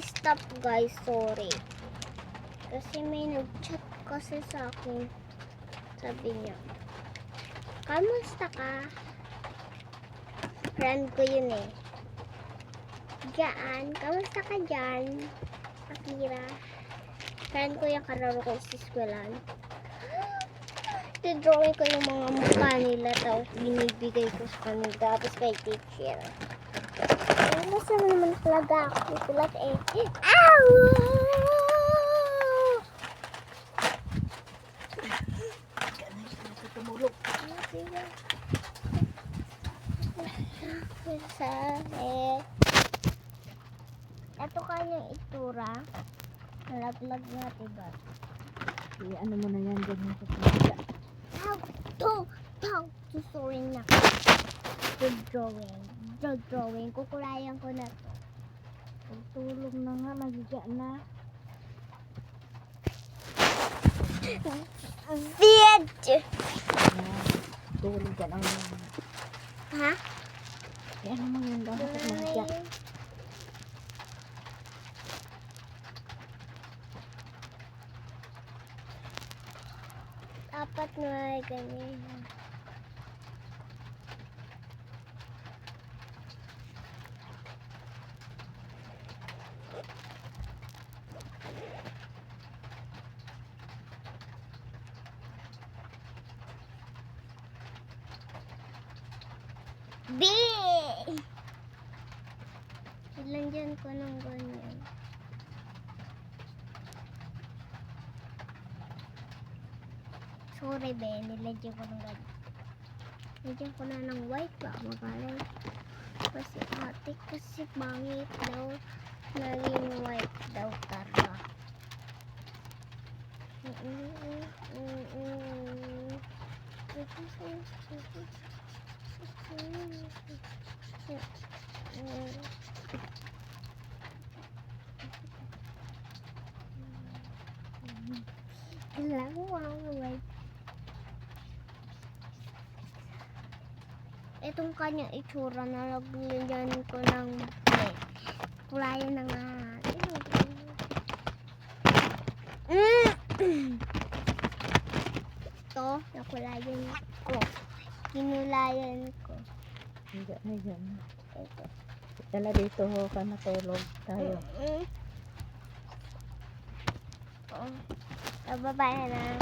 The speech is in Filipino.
stop guys, sorry. Kasi may nag-chat kasi sa akin. Sabi niya, kamusta ka? Friend ko yun eh. Diyan, kamusta ka dyan? Akira. Friend ko yung kararo ko sa eskwelahan. Drawing ko yung mga mukha nila, tapos binibigay ko sa kanila, tapos kay teacher. Nasa naman talaga ako sulat eh. Ow! Tumulog. Ito kanyang itura. Nalaglag natin ba? Ano mo na yan dyan sa pagkakita. Susurin na. Drawing. Kukulayan ko na to. Pagtulog na nga, magiga na. Video! Tulog ka lang. Ha? Ano mo yun daw? Magiga. Dapat na ganyan. B! Ilan ko ng ganyan. Sorry be, nilagyan ko ng ganyan. Nilagyan ko na ng white ba? Magaling. Kasi ate kasi bangit daw. Naging white daw tara. Alam mo white. Itong kanyang itsura na lagyan ko ng kulayan na nga. Ito, nakulayan ko. Kinulayan ko. Hindi na yan. Ito. Dala dito ho ka natulog tayo. Babae na.